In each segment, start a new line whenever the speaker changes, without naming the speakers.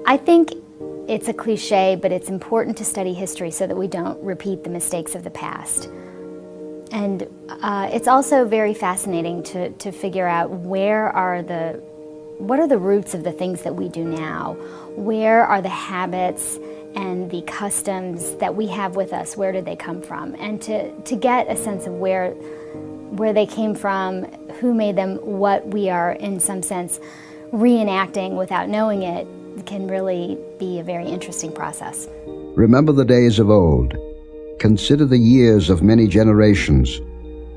I think it's a cliche, but it's important to study history so that we don't repeat the mistakes of the past. And it's also very fascinating to figure out what are the roots of the things that we do now? Where are the habits and the customs that we have with us? Where did they come from? And to get a sense of where they came from, who made them, what we are in some sense reenacting without knowing it, can really be a very interesting process.
Remember the days of old. Consider the years of many generations.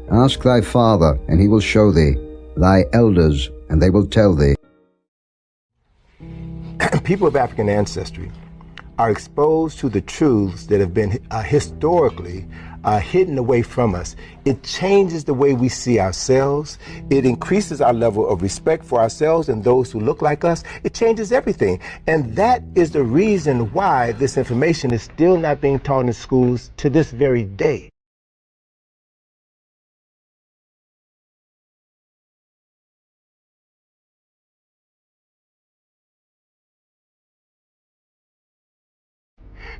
Ask thy father, and he will show thee, thy elders, and they will tell thee.
People of African ancestry are exposed to the truths that have been historically hidden away from us. It changes the way we see ourselves. It increases our level of respect for ourselves and those who look like us. It changes everything. And that is the reason why this information is still not being taught in schools to this very day.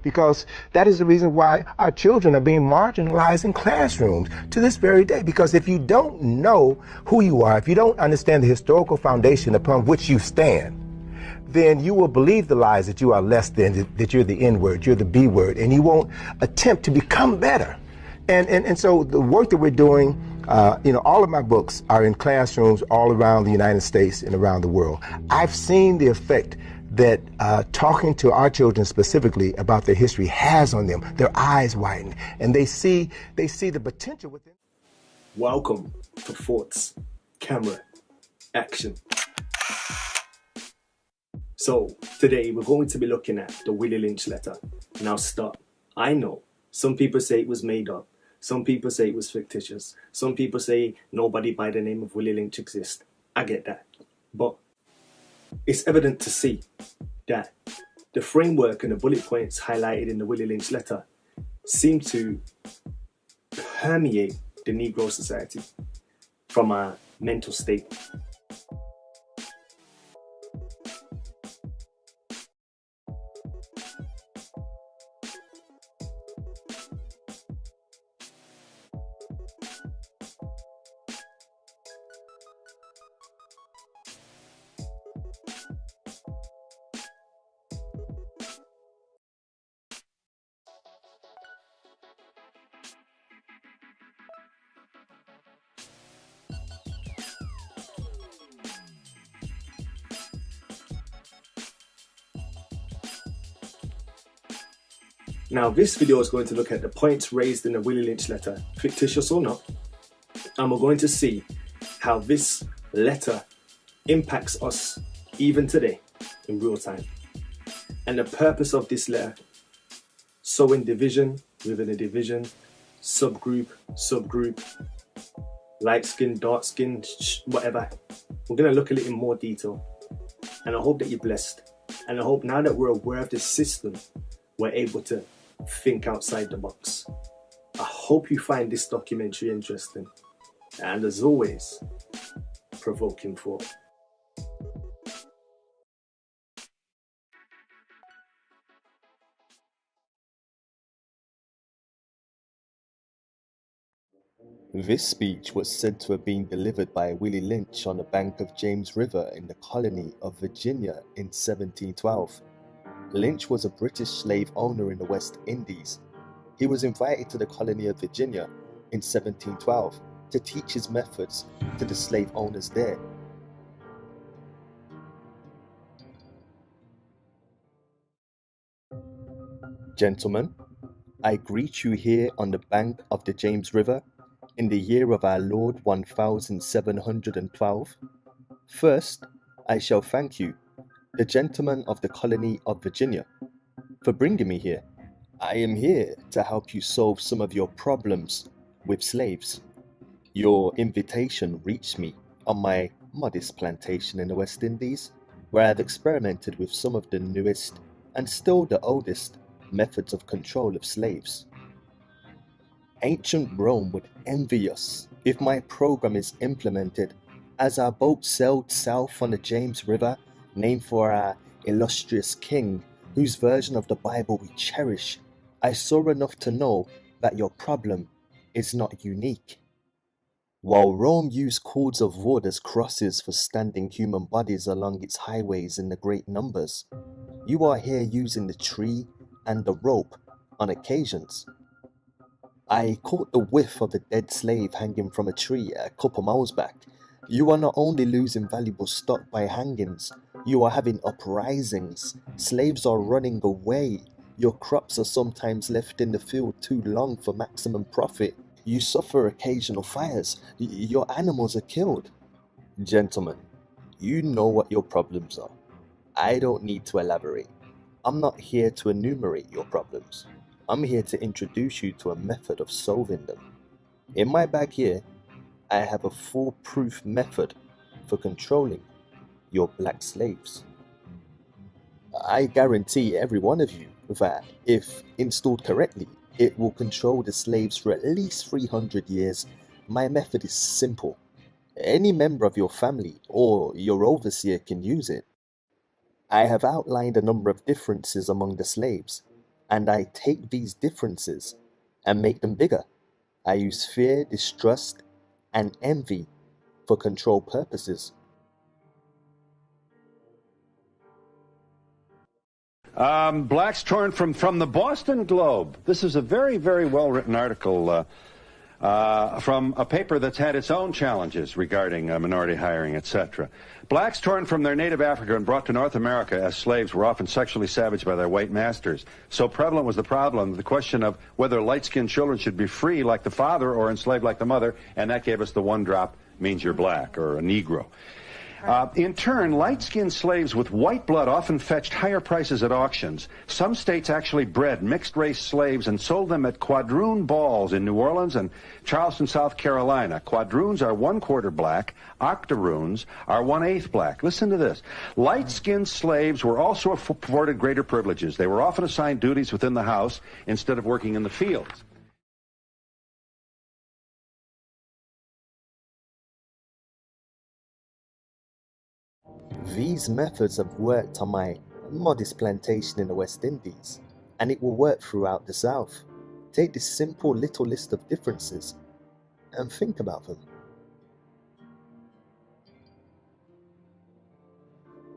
Because that is the reason why our children are being marginalized in classrooms to this very day. Because if you don't know who you are, if you don't understand the historical foundation upon which you stand, then you will believe the lies that you are less than, that you're the N-word, you're the B-word, and you won't attempt to become better. And so the work that we're doing, all of my books are in classrooms all around the United States and around the world. I've seen the effect that talking to our children specifically about their history has on them. Their eyes widen, and they see the potential within.
Welcome to Thoughts, Camera, Action. So today we're going to be looking at the Willie Lynch letter. Now stop. I know some people say it was made up. Some people say it was fictitious. Some people say nobody by the name of Willie Lynch exists. I get that. But it's evident to see that the framework and the bullet points highlighted in the Willie Lynch letter seem to permeate the Negro society from our mental state. Now this video is going to look at the points raised in the Willie Lynch letter, fictitious or not, and we're going to see how this letter impacts us even today in real time. And the purpose of this letter, sowing division within a division, subgroup, light skin, dark skin, whatever. We're going to look at it in more detail, and I hope that you're blessed. And I hope now that we're aware of this system, we're able to think outside the box. I hope you find this documentary interesting, and as always, provoking thought. This speech was said to have been delivered by Willie Lynch on the bank of James River in the colony of Virginia in 1712. Lynch was a British slave owner in the West Indies. He was invited to the colony of Virginia in 1712 to teach his methods to the slave owners there. Gentlemen, I greet you here on the bank of the James River in the year of our Lord 1712. First, I shall thank you, the gentlemen of the colony of Virginia, for bringing me here. I am here to help you solve some of your problems with slaves. Your invitation reached me on my modest plantation in the West Indies, where I have experimented with some of the newest and still the oldest methods of control of slaves. Ancient Rome would envy us if my program is implemented, as our boat sailed south on the James River, named for our
illustrious king, whose version of the Bible we cherish, I saw enough to know that your problem is not unique. While Rome used cords of wood as crosses for standing human bodies along its highways in the great numbers, you are here using the tree and the rope on occasions. I caught the whiff of a dead slave hanging from a tree a couple miles back. You are not only losing valuable stock by hangings, you are having uprisings. Slaves are running away. Your crops are sometimes left in the field too long for maximum profit. You suffer occasional fires. Your animals are killed. Gentlemen, you know what your problems are. I don't need to elaborate. I'm not here to enumerate your problems. I'm here to introduce you to a method of solving them. In my bag here, I have a foolproof method for controlling your black slaves. I guarantee every one of you that, if installed correctly, it will control the slaves for at least 300 years. My method is simple. Any member of your family or your overseer can use it. I have outlined a number of differences among the slaves, and I take these differences and make them bigger. I use fear, distrust, and envy for control purposes.
Blacks torn from the Boston Globe. This is a very, very well-written article from a paper that's had its own challenges regarding minority hiring, etc. Blacks torn from their native Africa and brought to North America as slaves were often sexually savaged by their white masters. So prevalent was the problem, the question of whether light-skinned children should be free like the father or enslaved like the mother, and that gave us the one drop means you're black or a Negro. In turn, light-skinned slaves with white blood often fetched higher prices at auctions. Some states actually bred mixed-race slaves and sold them at quadroon balls in New Orleans and Charleston, South Carolina. Quadroons are 1/4 black. Octoroons are 1/8 black. Listen to this. Light-skinned slaves were also afforded greater privileges. They were often assigned duties within the house instead of working in the fields.
These methods have worked on my modest plantation in the West Indies, and it will work throughout the South. Take this simple little list of differences and think about them.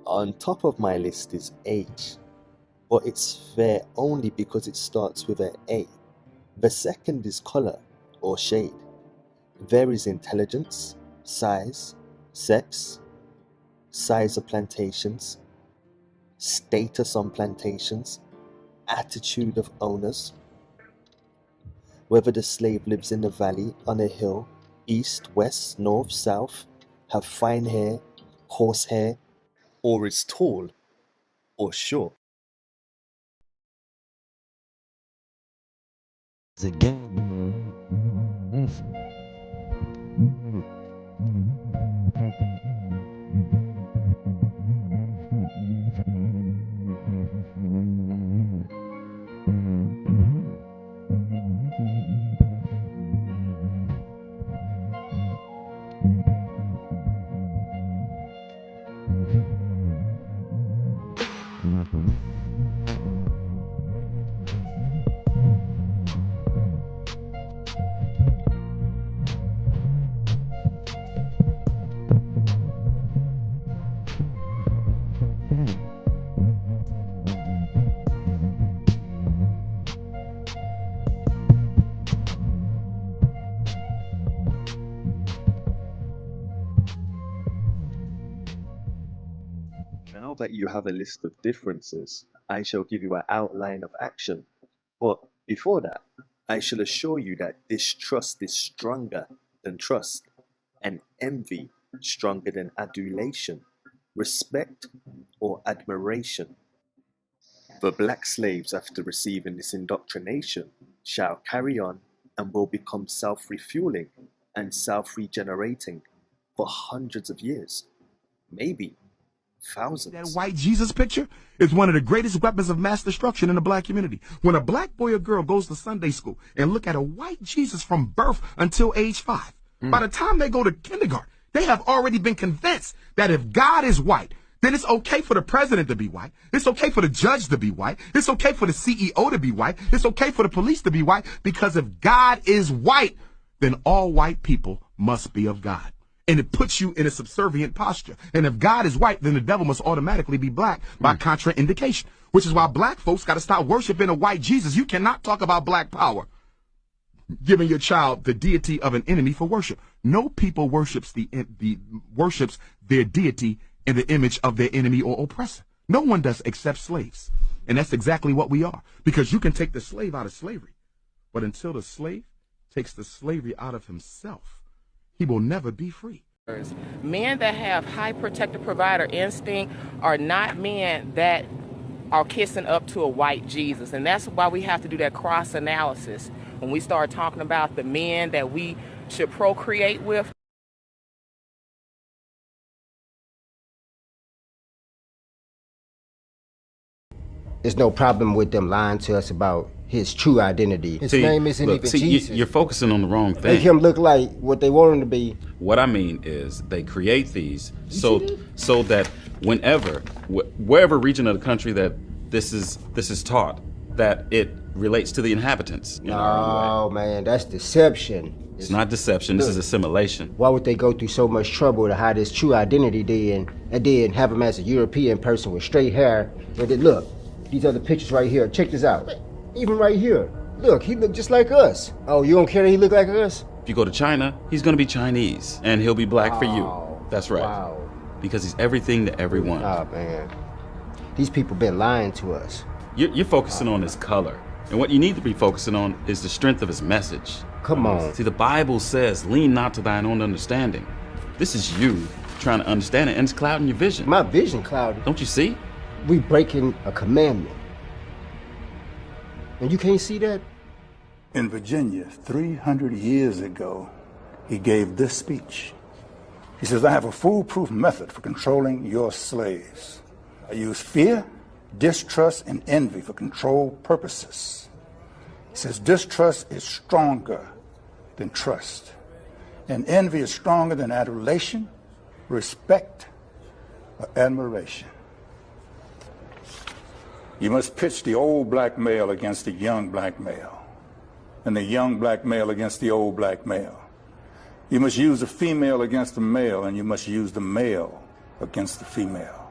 On top of my list is age, but it's there only because it starts with an A. The second is color or shade. There is intelligence, size, sex, size of plantations, status on plantations, attitude of owners, whether the slave lives in the valley, on a hill, east, west, north, south, have fine hair, coarse hair, or is tall or short. Now that you have a list of differences, I shall give you an outline of action. But before that, I shall assure you that distrust is stronger than trust, and envy stronger than adulation, respect or admiration. The black slaves, after receiving this indoctrination, shall carry on and will become self-refueling and self-regenerating for hundreds of years, maybe thousands.
That white Jesus picture is one of the greatest weapons of mass destruction in the black community. When a black boy or girl goes to Sunday school and look at a white Jesus from birth until age 5, by the time they go to kindergarten, they have already been convinced that if God is white, then it's okay for the president to be white. It's okay for the judge to be white. It's okay for the CEO to be white. It's okay for the police to be white, because if God is white, then all white people must be of God. And it puts you in a subservient posture. And if God is white, then the devil must automatically be black by contraindication, which is why black folks got to stop worshiping a white Jesus. You cannot talk about black power, giving your child the deity of an enemy for worship. No people worships worships their deity in the image of their enemy or oppressor. No one does except slaves. And that's exactly what we are, because you can take the slave out of slavery, but until the slave takes the slavery out of himself, he will never be free.
Men that have high protective provider instinct are not men that are kissing up to a white Jesus. And that's why we have to do that cross analysis when we start talking about the men that we should procreate with.
There's no problem with them lying to us about his true identity. His name isn't even Jesus.
You're focusing on the wrong thing.
Make him look like what they want him to be.
What I mean is they create these so that wherever region of the country that this is taught, that it relates to the inhabitants.
Oh man, that's deception.
It's not deception. This is assimilation.
Why would they go through so much trouble to hide his true identity then, and then have him as a European person with straight hair? And then look, these other pictures right here. Check this out. Even right here. Look, he look just like us. Oh, you don't care that he look like us?
If you go to China, he's going to be Chinese, and he'll be black for you. That's right.
Wow.
Because he's everything to everyone.
Oh, man. These people been lying to us.
You're focusing on his color. And what you need to be focusing on is the strength of his message.
Come on.
See, the Bible says, lean not to thine own understanding. This is you trying to understand it, and it's clouding your vision.
My vision clouded.
Don't you see?
We breaking a commandment. And you can't see that?
In Virginia, 300 years ago, he gave this speech. He says, I have a foolproof method for controlling your slaves. I use fear, distrust, and envy for control purposes. He says, distrust is stronger than trust. And envy is stronger than adulation, respect, or admiration. You must pitch the old black male against the young black male, and the young black male against the old black male. You must use the female against the male, and you must use the male against the female.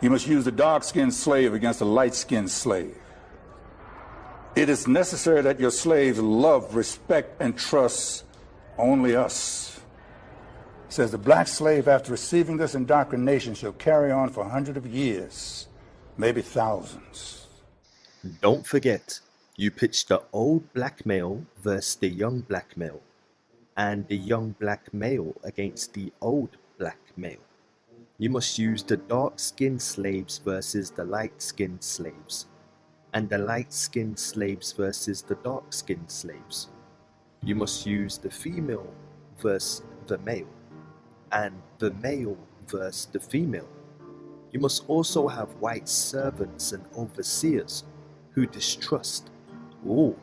You must use the dark-skinned slave against the light-skinned slave. It is necessary that your slaves love, respect, and trust only us. It says the black slave, after receiving this indoctrination, shall carry on for hundreds of years, maybe thousands.
Don't forget, you pitch the old black male versus the young black male, and the young black male against the old black male. You must use the dark-skinned slaves versus the light-skinned slaves, and the light-skinned slaves versus the dark-skinned slaves. You must use the female versus the male, and the male versus the female. You must also have white servants and overseers who distrust all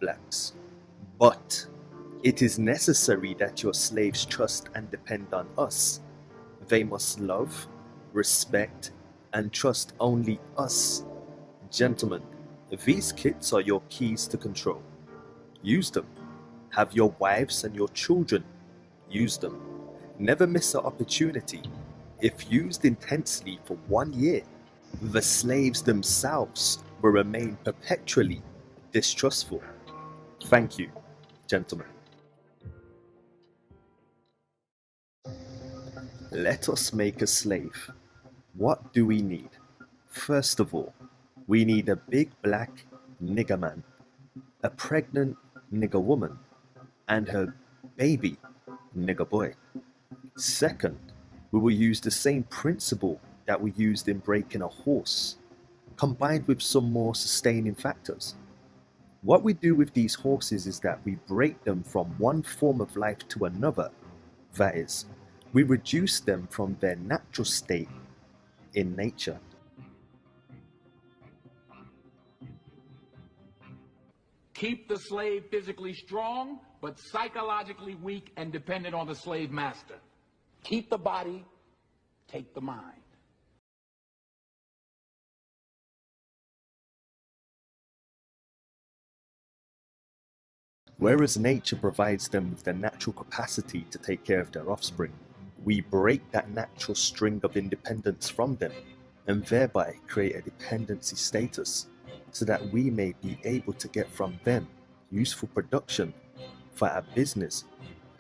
blacks. But it is necessary that your slaves trust and depend on us. They must love, respect, and trust only us. Gentlemen, these kids are your keys to control. Use them. Have your wives and your children. Use them. Never miss an opportunity. If used intensely for 1 year, the slaves themselves will remain perpetually distrustful. Thank you, gentlemen. Let us make a slave. What do we need? First of all, we need a big black nigger man, a pregnant nigger woman, and her baby nigger boy. Second, we will use the same principle that we used in breaking a horse, combined with some more sustaining factors. What we do with these horses is that we break them from one form of life to another. That is, we reduce them from their natural state in nature.
Keep the slave physically strong, but psychologically weak and dependent on the slave master. Keep the body, take the mind.
Whereas nature provides them with the natural capacity to take care of their offspring, we break that natural string of independence from them and thereby create a dependency status so that we may be able to get from them useful production for our business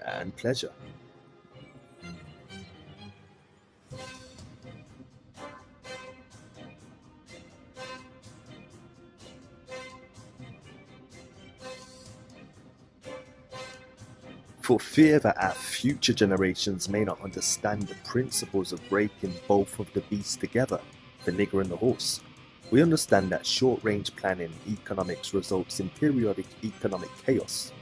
and pleasure. For fear that our future generations may not understand the principles of breaking both of the beasts together, the nigger and the horse, we understand that short-range planning economics results in periodic economic chaos,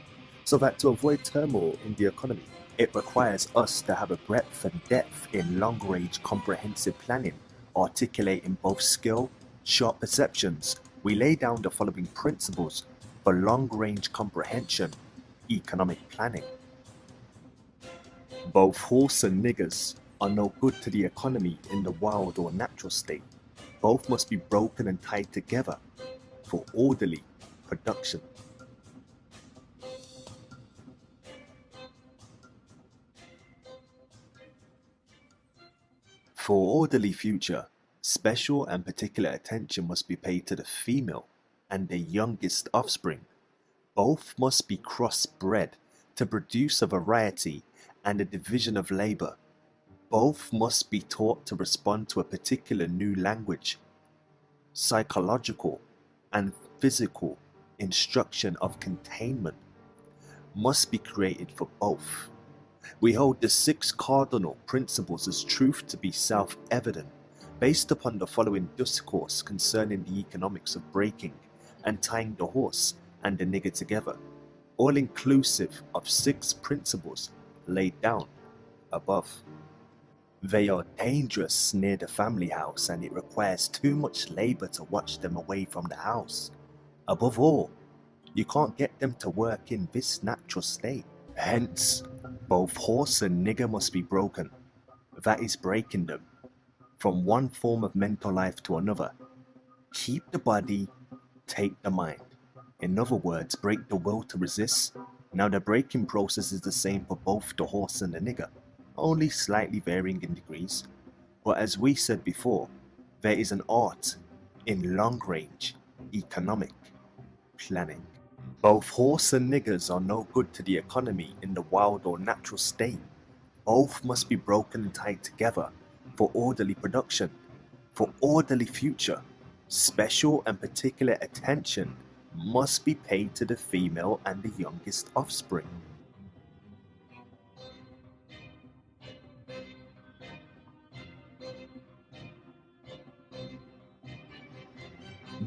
so that to avoid turmoil in the economy, it requires us to have a breadth and depth in long-range comprehensive planning, articulating both skill, sharp perceptions. We lay down the following principles for long-range comprehension economic planning. Both horse and niggers are no good to the economy in the wild or natural state. Both must be broken and tied together for orderly production. For orderly future, special and particular attention must be paid to the female and the youngest offspring. Both must be crossbred to produce a variety and a division of labor. Both must be taught to respond to a particular new language. Psychological and physical instruction of containment must be created for both. We hold the 6 cardinal principles as truth to be self-evident, based upon the following discourse concerning the economics of breaking and tying the horse and the nigger together, all inclusive of 6 principles laid down above. They are dangerous near the family house, and it requires too much labor to watch them away from the house. Above all, you can't get them to work in this natural state. Hence, both horse and nigger must be broken, that is breaking them, from one form of mental life to another. Keep the body, take the mind. In other words, break the will to resist. Now the breaking process is the same for both the horse and the nigger, only slightly varying in degrees. But as we said before, there is an art in long-range economic planning. Both horse and niggers are no good to the economy in the wild or natural state. Both must be broken and tied together for orderly production, for orderly future. Special and particular attention must be paid to the female and the youngest offspring.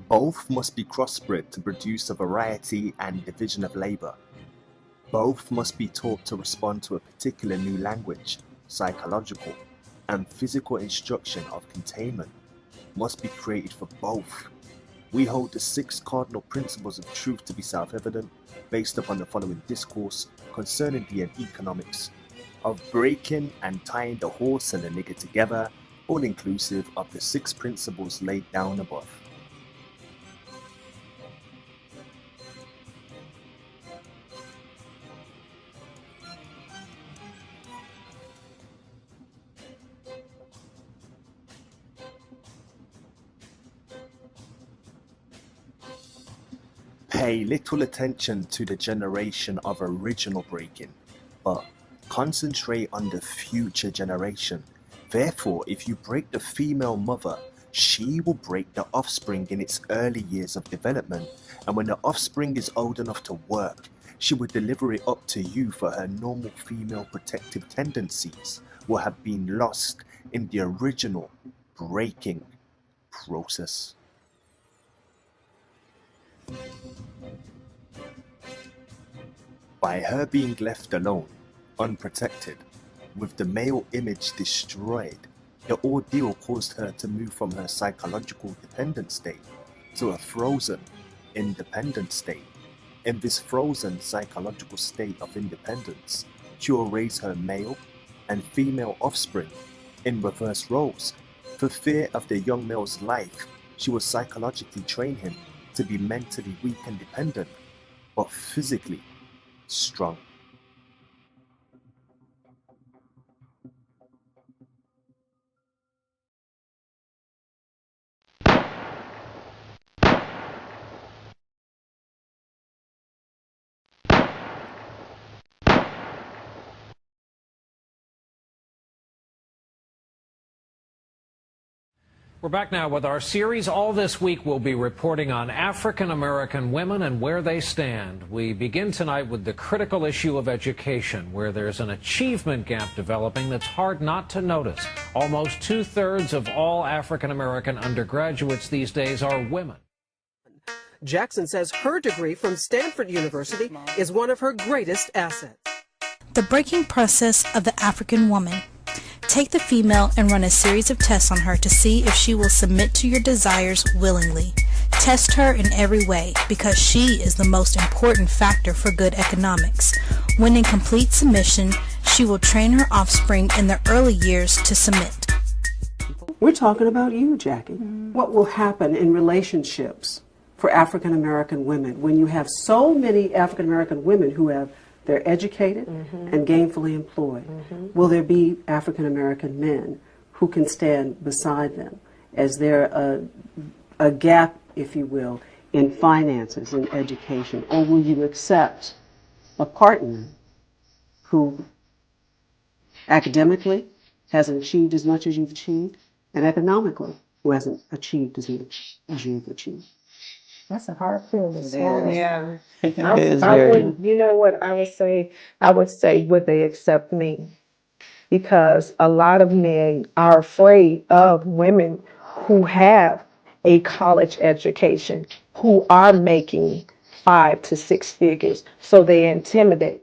Both must be crossbred to produce a variety and division of labor. Both must be taught to respond to a particular new language. Psychological and physical instruction of containment must be created for both. We hold the 6 cardinal principles of truth to be self-evident, based upon the following discourse concerning the economics of breaking and tying the horse and the nigger together, all inclusive of the 6 principles laid down above. Pay little attention to the generation of original breaking, but concentrate on the future generation. Therefore, if you break the female mother, she will break the offspring in its early years of development, and when the offspring is old enough to work, she will deliver it up to you, for her normal female protective tendencies will have been lost in the original breaking process. By her being left alone, unprotected, with the male image destroyed, the ordeal caused her to move from her psychological dependent state to a frozen, independent state. In this frozen psychological state of independence, she will raise her male and female offspring in reverse roles. For fear of the young male's life, she will psychologically train him to be mentally weak and dependent, but physically strong.
We're back now with our series. All this week we'll be reporting on African American women and where they stand. We begin tonight with the critical issue of education, where there's an achievement gap developing that's hard not to notice. Almost 2/3 of all African American undergraduates these days are women.
Jackson says her degree from Stanford University is one of her greatest assets.
The breaking process of the African woman. Take the female and run a series of tests on her to see if she will submit to your desires willingly. Test her in every way because she is the most important factor for good economics. When in complete submission, she will train her offspring in the early years to submit.
We're talking about you, Jackie. What will happen in relationships for African American women when you have so many African American women who they're educated and gainfully employed? Will there be African American men who can stand beside them? Is there a gap, if you will, in finances and education? Or will you accept a partner who academically hasn't achieved as much as you've achieved, and economically who hasn't achieved as much as you've achieved?
That's a hard pill to
swallow.
Yeah.
I
would, you know what I would say? I would say, would they accept me? Because a lot of men are afraid of women who have a college education, who are making 5 to 6 figures, so they intimidate.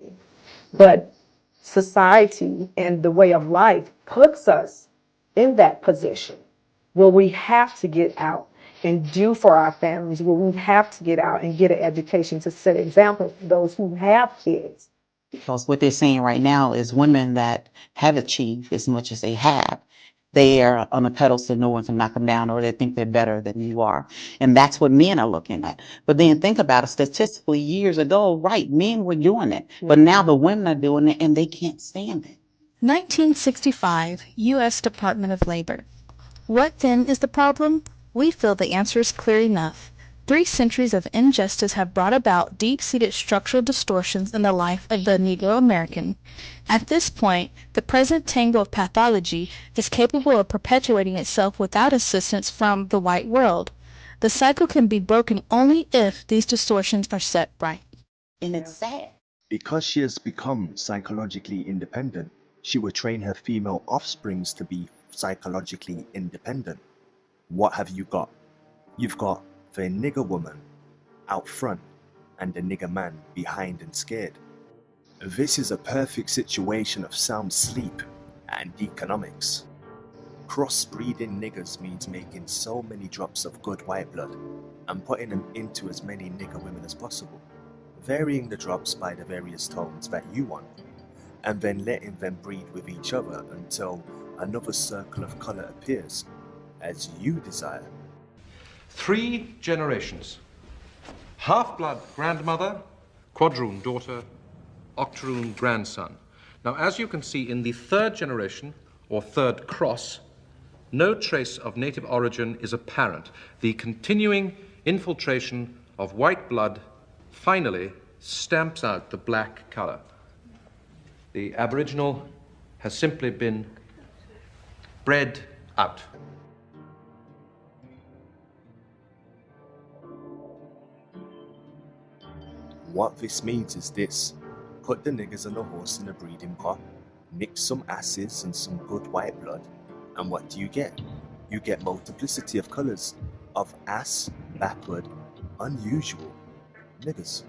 But society and the way of life puts us in that position where we have to get out and do for our families, where we have to get out and get an education to set examples for those who have kids.
Because what they're saying right now is women that have achieved as much as they have, they are on a pedestal, no one can knock them down, or they think they're better than you are. And that's what men are looking at. But then think about it, statistically, years ago, right, men were doing it. But now the women are doing it and they can't stand it.
1965, U.S. Department of Labor. What then is the problem? We feel the answer is clear enough. 3 centuries of injustice have brought about deep-seated structural distortions in the life of the Negro American. At this point, the present tangle of pathology is capable of perpetuating itself without assistance from the white world. The cycle can be broken only if these distortions are set right.
And it's sad.
Because she has become psychologically independent, she will train her female offsprings to be psychologically independent. What have you got? You've got the nigger woman out front and the nigger man behind and scared. This is a perfect situation of sound sleep and economics. Crossbreeding niggers means making so many drops of good white blood and putting them into as many nigger women as possible, varying the drops by the various tones that you want, and then letting them breed with each other until another circle of color appears, as you desire.
3 generations. Half-blood grandmother, quadroon daughter, octoroon grandson. Now, as you can see in the 3rd generation, or 3rd cross, no trace of native origin is apparent. The continuing infiltration of white blood finally stamps out the black color. The Aboriginal has simply been bred out.
What this means is this: put the niggers on a horse in a breeding pot, mix some asses and some good white blood, and what do you get? You get multiplicity of colors of ass, backward, unusual niggers.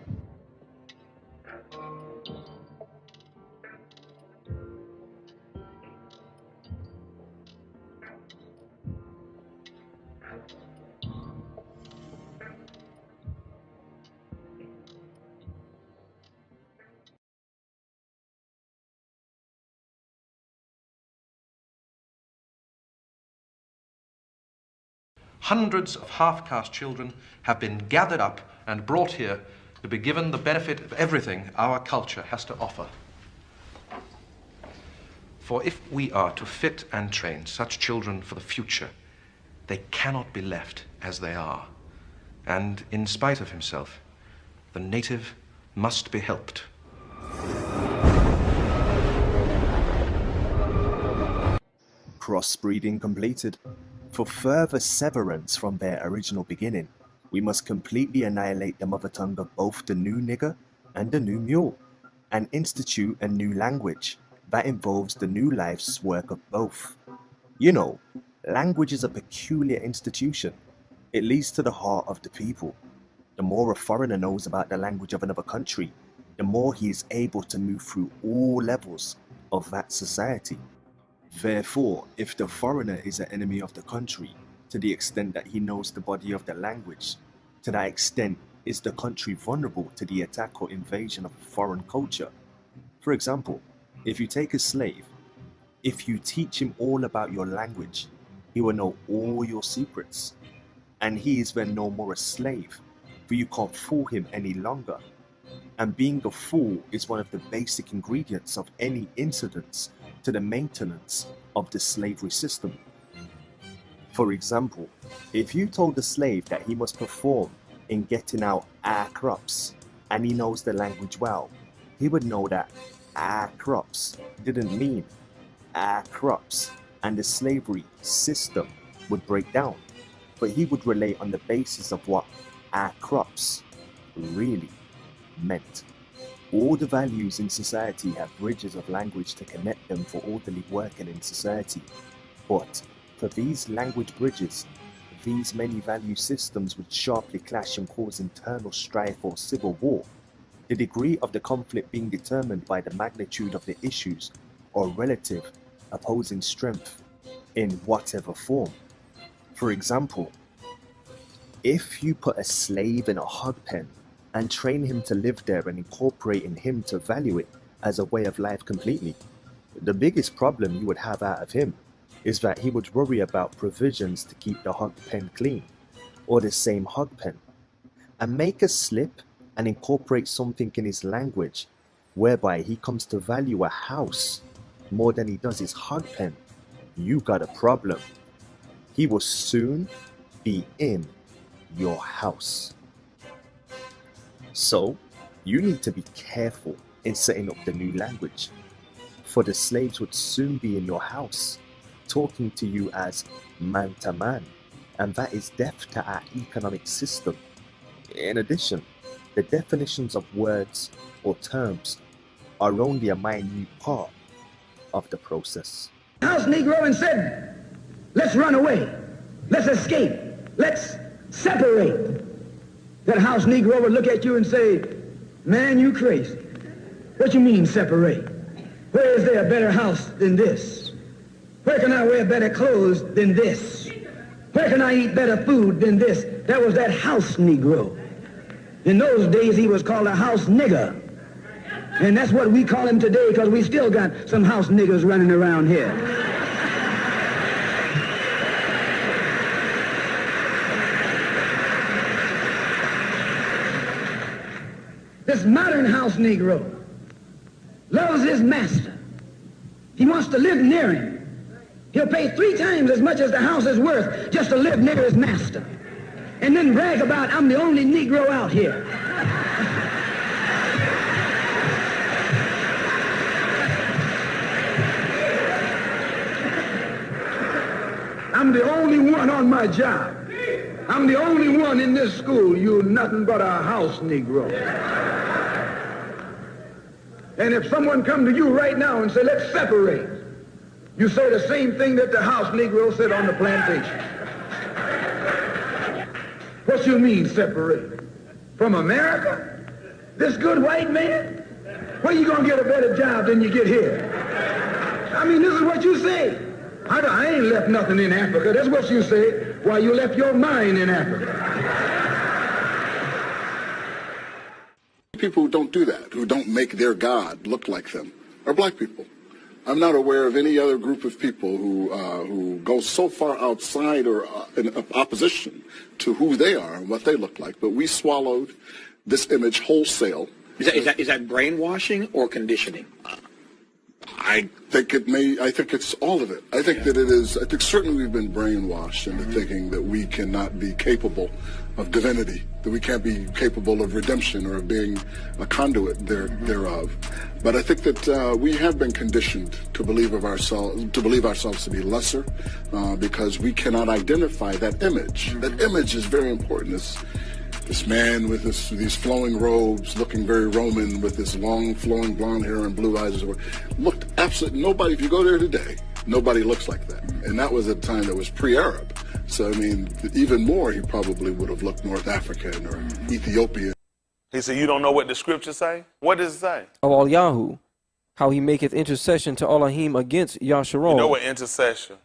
Hundreds of half-caste children have been gathered up and brought here to be given the benefit of everything our culture has to offer. For if we are to fit and train such children for the future, they cannot be left as they are. And in spite of himself, the native must be helped.
Crossbreeding completed. For further severance from their original beginning, we must completely annihilate the mother tongue of both the new nigger and the new mule, and institute a new language that involves the new life's work of both. You know, language is a peculiar institution. It leads to the heart of the people. The more a foreigner knows about the language of another country, the more he is able to move through all levels of that society. Therefore, if the foreigner is an enemy of the country, to the extent that he knows the body of the language, to that extent is the country vulnerable to the attack or invasion of a foreign culture. For example, if you take a slave, if you teach him all about your language, he will know all your secrets, and he is then no more a slave, for you can't fool him any longer. And being a fool is one of the basic ingredients of any incidents to the maintenance of the slavery system. For example, if you told the slave that he must perform in getting out our crops, and he knows the language well, he would know that our crops didn't mean our crops, and the slavery system would break down, but he would relate on the basis of what our crops really meant. All the values in society have bridges of language to connect them for orderly working in society, but for these language bridges, these many value systems would sharply clash and cause internal strife or civil war, the degree of the conflict being determined by the magnitude of the issues or relative opposing strength in whatever form. For example, if you put a slave in a hog pen and train him to live there and incorporate in him to value it as a way of life completely, the biggest problem you would have out of him is that he would worry about provisions to keep the hog pen clean, or the same hog pen, and make a slip and incorporate something in his language whereby he comes to value a house more than he does his hog pen. You got a problem. He will soon be in your house. So, you need to be careful in setting up the new language, for the slaves would soon be in your house, talking to you as man to man, and that is death to our economic system. In addition, the definitions of words or terms are only a minute part of the process.
House Negro and said, let's run away, let's escape, let's separate. That house Negro would look at you and say, man, you crazy. What you mean separate? Where is there a better house than this? Where can I wear better clothes than this? Where can I eat better food than this? That was that house Negro. In those days, he was called a house nigger. And that's what we call him today, because we still got some house niggers running around here. This modern house Negro loves his master. He wants to live near him. He'll pay 3 times as much as the house is worth just to live near his master. And then brag about, I'm the only Negro out here. I'm the only one on my job. I'm the only one in this school. You're nothing but a house Negro. And if someone come to you right now and say, let's separate, you say the same thing that the house Negro said on the plantation. What you mean separate? From America? This good white man? Where you gonna get a better job than you get here? I mean, this is what you say. I ain't left nothing in Africa. That's what you say. Why, you left your mind in Africa.
People who don't do that, who don't make their God look like them, are black people. I'm not aware of any other group of people who go so far outside or in opposition to who they are and what they look like. But we swallowed this image wholesale.
Is that brainwashing or conditioning?
I think it's all of it. I think that it is. I think certainly we've been brainwashed into thinking that we cannot be capable of divinity, that we can't be capable of redemption or of being a conduit thereof. But I think that we have been conditioned to believe ourselves to be lesser because we cannot identify that image. That image is very important. This man with these flowing robes, looking very Roman, with this long flowing blonde hair and blue eyes, looked absolutely nobody. If you go there today, nobody looks like that. And that was at a time that was pre-Arab. So I mean, even more, he probably would have looked North African or Ethiopian.
He said, "You don't know what the scriptures say? What does it say?"
Of Al-Yahu, how he maketh intercession to Elohim against Yasharon.
You know what intercession?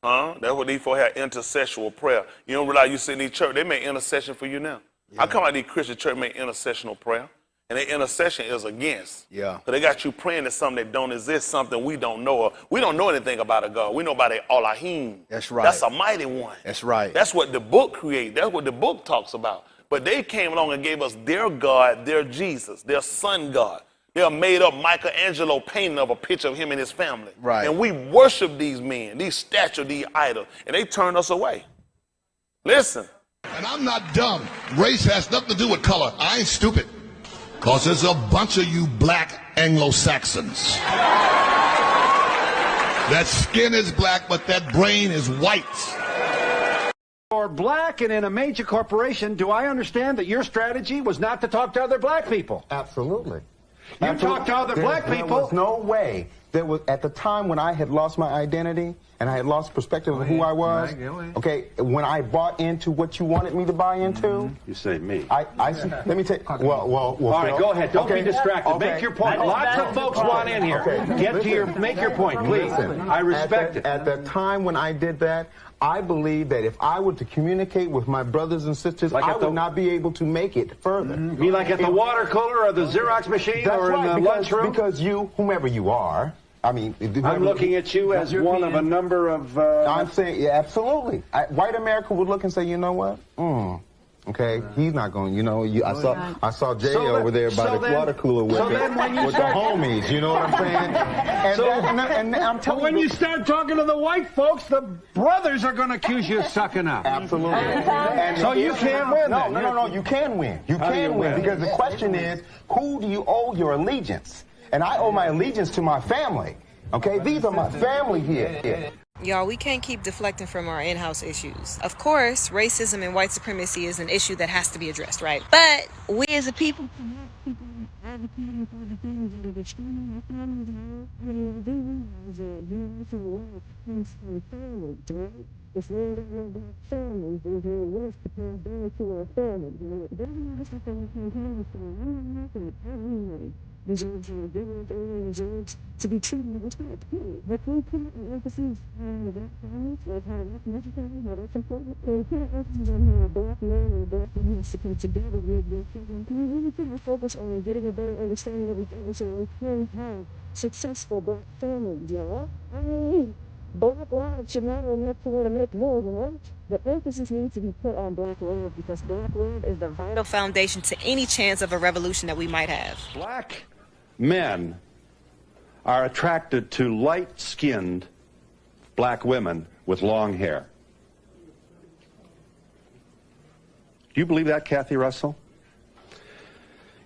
Huh? That's what these folks have, intercessual prayer. You don't realize you sit in these church, they make intercession for you now. Yeah. I come out of these Christian church make intercessional prayer, and their intercession is against.
Yeah.
So they got you praying to something that don't exist, something we don't know. We don't know anything about a God. We know about Elohim.
That's right.
That's a mighty one.
That's right.
That's what the book creates. That's what the book talks about. But they came along and gave us their God, their Jesus, their son God. They're made up Michelangelo painting of a picture of him and his family.
Right.
And we worship these men, these statues, these idols, and they turned us away. Listen.
And I'm not dumb. Race has nothing to do with color. I ain't stupid. Because there's a bunch of you black Anglo-Saxons. That skin is black, but that brain is white.
You're black and in a major corporation, do I understand that your strategy was not to talk to other black people?
Absolutely.
You talk to other black people.
There was no way. There was, at the time when I had lost my identity and I had lost perspective of who I was, okay, when I bought into what you wanted me to buy into.
You say me.
Let me take, well,
all right, go ahead. Don't be distracted.
Okay.
Make your point. Lots of folks want in here. Make your point, please. I respect it.
At the time when I did that, I believe that if I were to communicate with my brothers and sisters, I would not be able to make it further.
Be like at the water cooler or the Xerox machine or in the lunchroom?
Because you, whomever you are, I mean...
I'm looking at you as one of a number of...
I'm saying, yeah, absolutely. White America would look and say, you know what? Okay, he's not going, you know, I saw Jay over there by the water cooler with the homies, you know what I'm saying? And I'm telling
when you start talking to the white folks, the brothers are going to accuse you of sucking up.
Absolutely.
So you can't win.
No, you can win. You can win because the question is, who do you owe your allegiance? And I owe my allegiance to my family. Okay, these are my family here.
Y'all, we can't keep deflecting from our in-house issues. Of course, racism and white supremacy is an issue that has to be addressed, right? But we as a people... to be treated with respect. But we can't emphasize black families, that's important. We can't emphasize on black men and black women to come together with their children. We really focus on getting a better understanding of each other so we can have successful black families, y'all. I mean, black lives should not only have to want to make more than right. The emphasis needs to be put on black love because black love is the vital foundation to any chance of a revolution that we might have.
Black men are attracted to light-skinned black women with long hair. Do you believe that, Kathy Russell?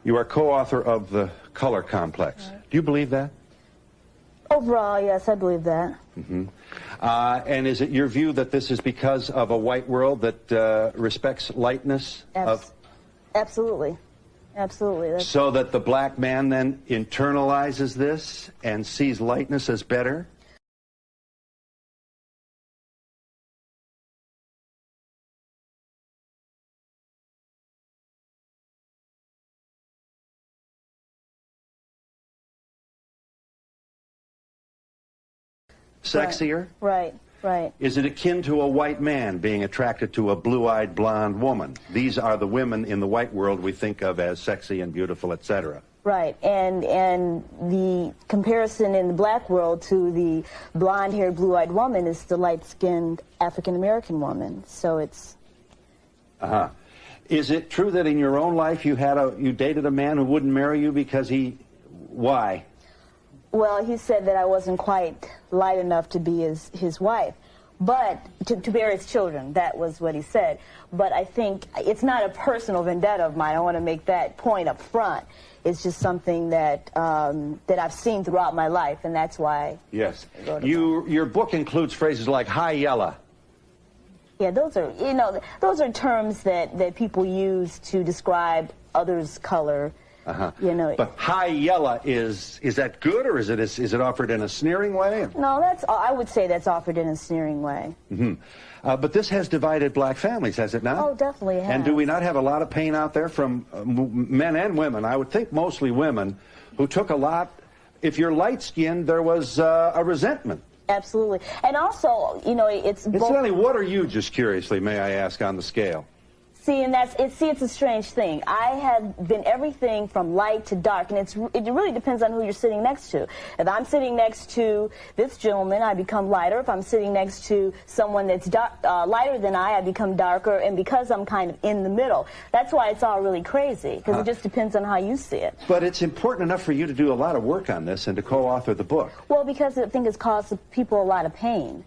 You are co-author of The Color Complex. Do you believe that?
Overall, yes, I believe that.
Mm-hmm. And is it your view that this is because of a white world that respects lightness?
Absolutely. Absolutely.
So that the black man then internalizes this and sees lightness as better? Sexier?
Right.
Is it akin to a white man being attracted to a blue-eyed blonde woman? These are the women in the white world we think of as sexy and beautiful, etc.
Right, and the comparison in the black world to the blonde-haired, blue-eyed woman is the light-skinned African-American woman. So it's...
Is it true that in your own life you dated a man who wouldn't marry you because why?
Well, he said that I wasn't quite light enough to be his wife, but to bear his children. That was what he said. But I think it's not a personal vendetta of mine. I want to make that point up front. It's just something that that I've seen throughout my life, and that's why.
Yes. Your book includes phrases like "hi yella."
Yeah, those are terms that people use to describe others' color.
But "hi yella" is that good, or is it offered in a sneering way?
No, I would say that's offered in a sneering way.
But this has divided black families, has it not?
Oh, definitely it has.
And do we not have a lot of pain out there from men and women? I would think mostly women who took a lot. If you're light-skinned, there was a resentment.
Absolutely. And also, it's both.
Incidentally, what are you, just curiously, may I ask, on the scale?
See, and it's a strange thing. I have been everything from light to dark, and it really depends on who you're sitting next to. If I'm sitting next to this gentleman, I become lighter. If I'm sitting next to someone that's lighter than I become darker, and because I'm kind of in the middle. That's why it's all really crazy, because it just depends on how you see it.
But it's important enough for you to do a lot of work on this and to co-author the book.
Well, because I think it's caused people a lot of pain.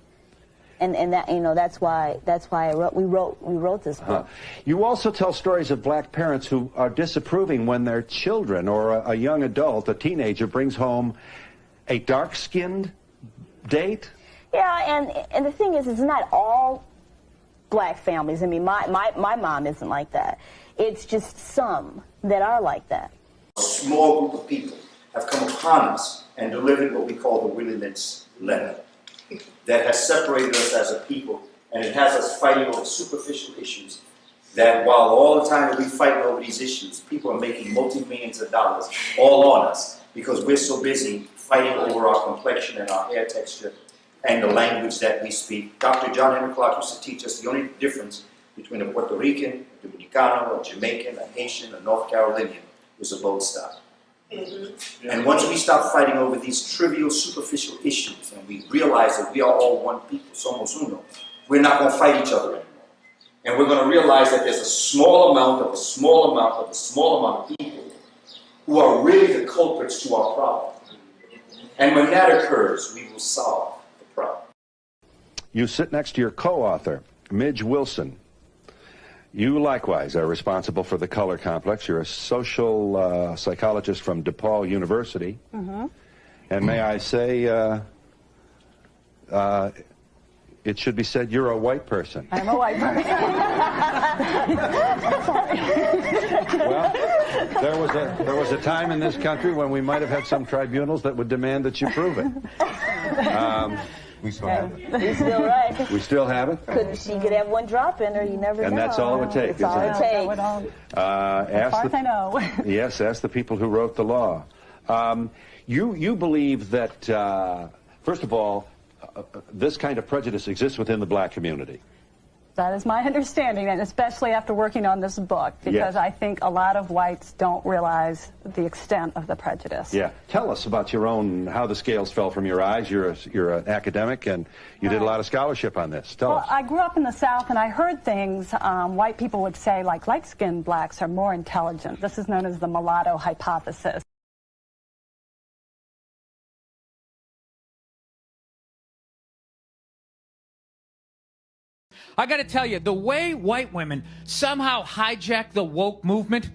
And that, that's why we wrote this book.
You also tell stories of black parents who are disapproving when their children or a young adult, a teenager, brings home a dark-skinned date.
Yeah, and the thing is, it's not all black families. I mean, my mom isn't like that. It's just some that are like that.
A small group of people have come upon us and delivered what we call the Willie Lynch letter. That has separated us as a people, and it has us fighting over superficial issues that while all the time that we fight over these issues, people are making multi-millions of dollars all on us because we're so busy fighting over our complexion and our hair texture and the language that we speak. Dr. John Henry Clark used to teach us the only difference between a Puerto Rican, a Dominicano, a Jamaican, a Haitian, a North Carolinian is a boat stop. And once we stop fighting over these trivial, superficial issues, and we realize that we are all one people, somos uno, we're not going to fight each other anymore. And we're going to realize that there's a small amount of a small amount of a small amount of people who are really the culprits to our problem. And when that occurs, we will solve the problem.
You sit next to your co-author, Midge Wilson. You likewise are responsible for the color complex. You're a social psychologist from DePaul University. And may I say, it should be said you're a white person.
I'm a white person.
Well, there was a time in this country when we might have had some tribunals that would demand that you prove it.
We still have it.
You're still right.
We still have it?
She could have one drop in her, you never know.
And that's all it would take,
That's all it takes. As far as I know.
Yes, ask the people who wrote the law. You believe that, first of all, this kind of prejudice exists within the black community.
That is my understanding, and especially after working on this book, because I think a lot of whites don't realize the extent of the prejudice.
Yeah. Tell us about your own, how the scales fell from your eyes. You're an academic, and you did a lot of scholarship on this. Tell us.
I grew up in the South, and I heard things white people would say, like light-skinned blacks are more intelligent. This is known as the mulatto hypothesis.
I got to tell you, the way white women somehow hijack the woke movement,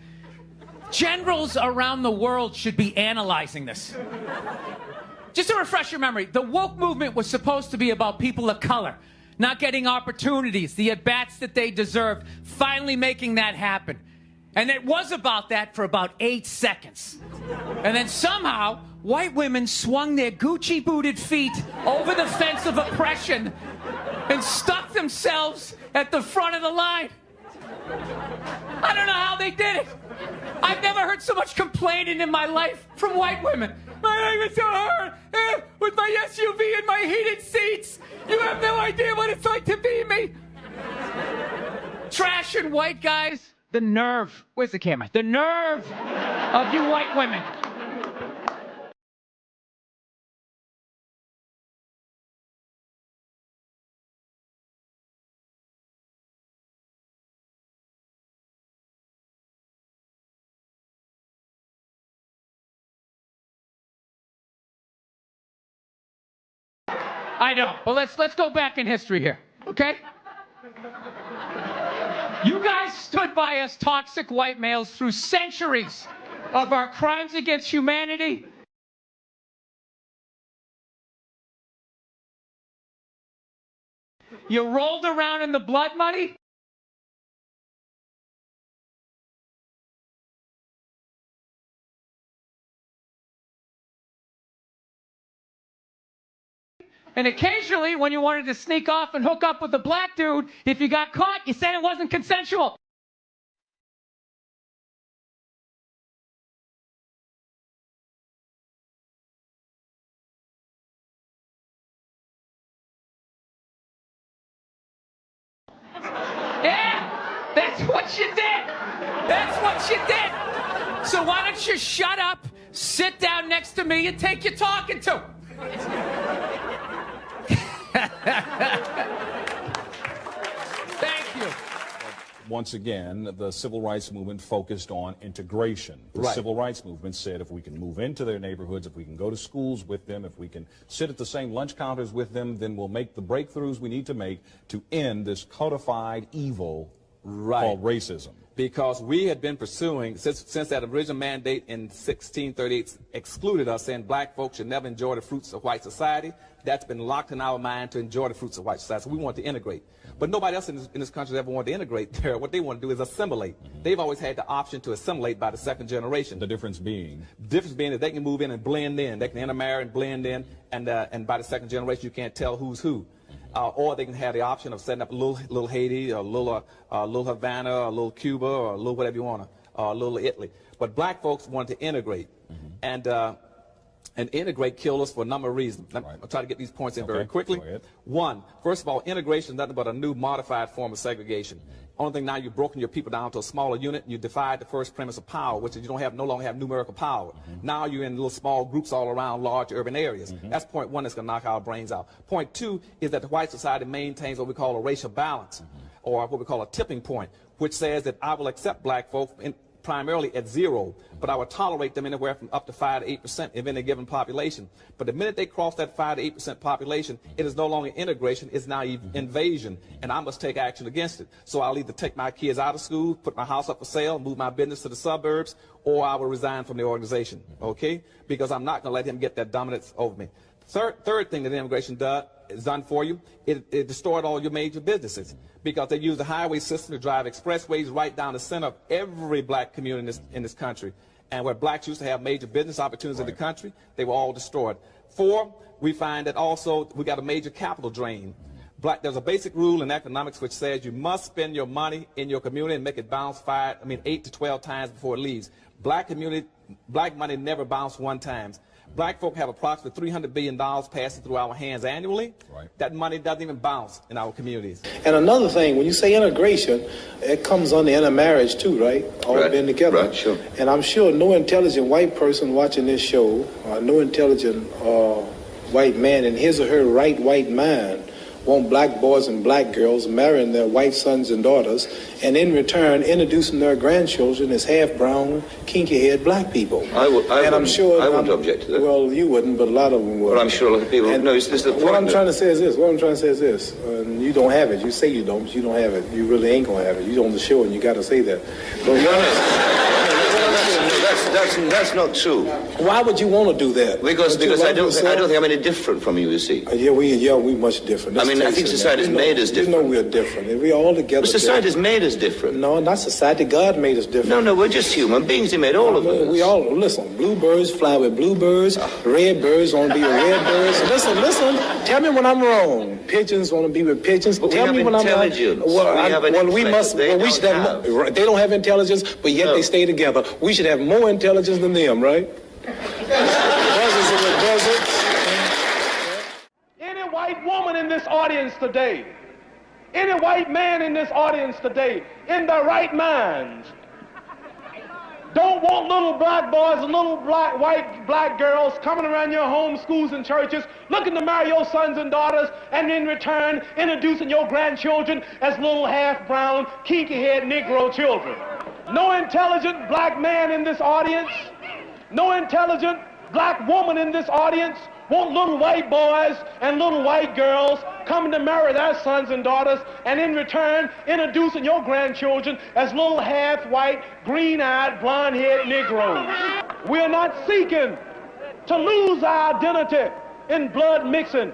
generals around the world should be analyzing this. Just to refresh your memory, the woke movement was supposed to be about people of color, not getting opportunities, the at-bats that they deserved, finally making that happen. And it was about that for about 8 seconds. And then somehow, white women swung their Gucci-booted feet over the fence of oppression and stuck themselves at the front of the line. I don't know how they did it. I've never heard so much complaining in my life from white women. My life is so hard with my SUV and my heated seats. You have no idea what it's like to be me. Trash and white guys, the nerve. Where's the camera? The nerve of you white women. I know. Well, let's go back in history here, okay? You guys stood by us toxic white males through centuries of our crimes against humanity. You rolled around in the blood money. And occasionally, when you wanted to sneak off and hook up with a black dude, if you got caught, you said it wasn't consensual. Yeah, that's what you did. That's what you did. So why don't you shut up, sit down next to me, and take your talking to. Thank you.
Once again, the civil rights movement focused on integration. The civil rights movement said if we can move into their neighborhoods, if we can go to schools with them, if we can sit at the same lunch counters with them, then we'll make the breakthroughs we need to make to end this codified evil called racism.
Because we had been pursuing, since that original mandate in 1638 excluded us, saying black folks should never enjoy the fruits of white society, that's been locked in our mind to enjoy the fruits of white society. So we want to integrate. But nobody else in this country has ever wanted to integrate. What they want to do is assimilate. They've always had the option to assimilate by the second generation.
The difference being?
The difference being that they can move in and blend in. They can intermarry and blend in, and by the second generation you can't tell who's who. Or they can have the option of setting up a little Haiti, or a little Havana, or a little Cuba, or a little whatever you want, or a little Italy. But black folks wanted to integrate. And integrate killed us for a number of reasons. I'll try to get these points in very quickly. One, first of all, integration is nothing but a new modified form of segregation. Only thing now, you've broken your people down to a smaller unit, and you defied the first premise of power, which is you no longer have numerical power. Now you're in little small groups all around large urban areas. That's point one that's going to knock our brains out. Point two is that the white society maintains what we call a racial balance, or what we call a tipping point, which says that I will accept black folks primarily at 0, but I would tolerate them anywhere from up to 5 to 8% of any given population. But the minute they cross that 5 to 8% population, it is no longer integration, it's now invasion, and I must take action against it. So I'll either take my kids out of school, put my house up for sale, move my business to the suburbs, or I will resign from the organization, okay? Because I'm not going to let him get that dominance over me. Third thing that immigration is done for you, it destroyed all your major businesses, because they use the highway system to drive expressways right down the center of every black community in this country. And where blacks used to have major business opportunities in the country, they were all destroyed. 4, we find that also we got a major capital drain. There's a basic rule in economics which says you must spend your money in your community and make it bounce 8 to 12 times before it leaves. Black money never bounced one time. Black folk have approximately $300 billion passing through our hands annually. That money doesn't even bounce in our communities.
And another thing, when you say integration, it comes under intermarriage too, right? All being together.
Right, sure.
And I'm sure no intelligent white person watching this show, or no intelligent white man in his or her right white mind, want black boys and black girls marrying their white sons and daughters, and in return introducing their grandchildren as half-brown, kinky-haired black people.
I wouldn't object to that.
Well, you wouldn't, but a lot of them would.
Well, I'm sure a lot of people. No, this is the point.
What I'm trying to say is this. And you don't have it. You say you don't, but you don't have it. You really ain't gonna have it. You're on the show, and you got to say that.
That's not true.
Why would you want to do that?
Because I don't think I'm any different from you see.
We much different.
I think society's made us different.
You know we're different. We're all together.
But society's made us different.
No, not society. God made us different.
No, we're just human beings. He made all of us.
We all, listen, bluebirds fly with bluebirds, red birds want to be with red birds. Listen, tell me when I'm wrong. Pigeons want to be with pigeons.
But
tell me when I'm right.
We have intelligence.
They don't have intelligence, but yet they stay together. We should have more intelligence than them, right?
Any white woman in this audience today, any white man in this audience today, in their right minds, don't want little black boys and little black girls coming around your homes, schools, and churches looking to marry your sons and daughters, and in return introducing your grandchildren as little half-brown, kinky-haired Negro children. No intelligent black man in this audience, no intelligent black woman in this audience want little white boys and little white girls coming to marry their sons and daughters, and in return introducing your grandchildren as little half-white, green-eyed, blonde-haired Negroes. We're not seeking to lose our identity in blood mixing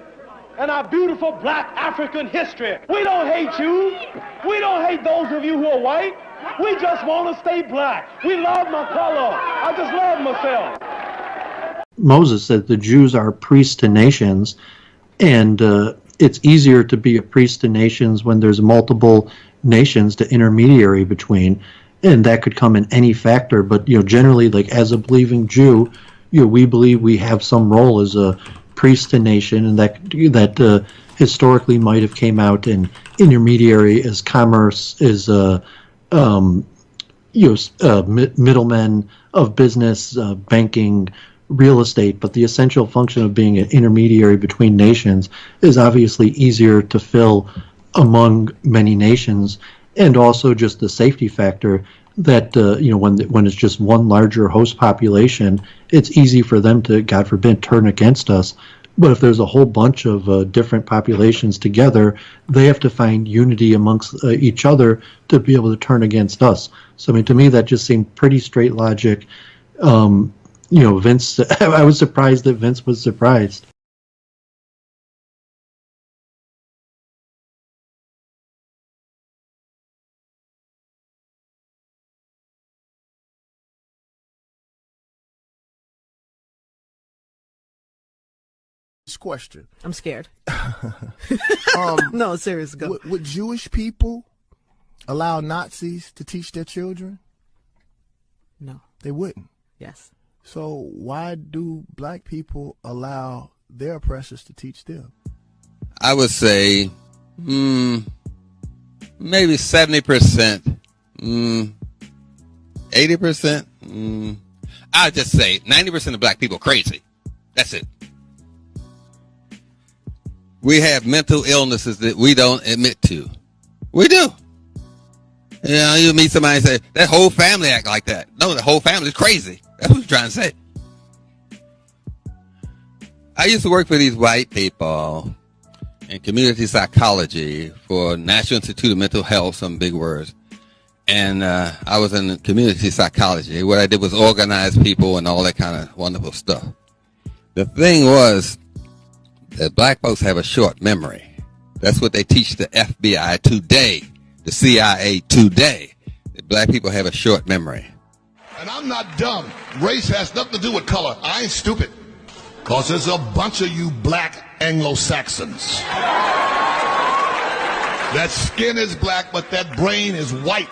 and our beautiful black African history. We don't hate you. We don't hate those of you who are white. We just want to stay black. We love my color. I just love myself.
Moses said the Jews are priests to nations, and it's easier to be a priest to nations when there's multiple nations to intermediary between, and that could come in any factor. But generally, like as a believing Jew, we believe we have some role as a priest to nation, and that historically might have came out in intermediary as commerce, as middlemen of business, banking, real estate. But the essential function of being an intermediary between nations is obviously easier to fill among many nations, and also just the safety factor that when it's just one larger host population, it's easy for them to, God forbid, turn against us. But if there's a whole bunch of different populations together, they have to find unity amongst each other to be able to turn against us. So I mean, to me, that just seemed pretty straight logic. Vince, I was surprised that Vince was surprised.
Question.
I'm scared.
No, serious. Go. Would Jewish people allow Nazis to teach their children?
No.
They wouldn't.
Yes.
So why do black people allow their oppressors to teach them?
I would say maybe 70%. 80%. I'd just say 90% of black people are crazy. That's it. We have mental illnesses that we don't admit to. We do. You meet somebody and say, that whole family act like that. No, the whole family is crazy. That's what you're trying to say. I used to work for these white people in community psychology for National Institute of Mental Health, some big words. And I was in community psychology. What I did was organize people and all that kind of wonderful stuff. The thing was that black folks have a short memory. That's what they teach the FBI today, the CIA today, that black people have a short memory.
And I'm not dumb. Race has nothing to do with color. I ain't stupid. Because there's a bunch of you black Anglo-Saxons. That skin is black, but that brain is white.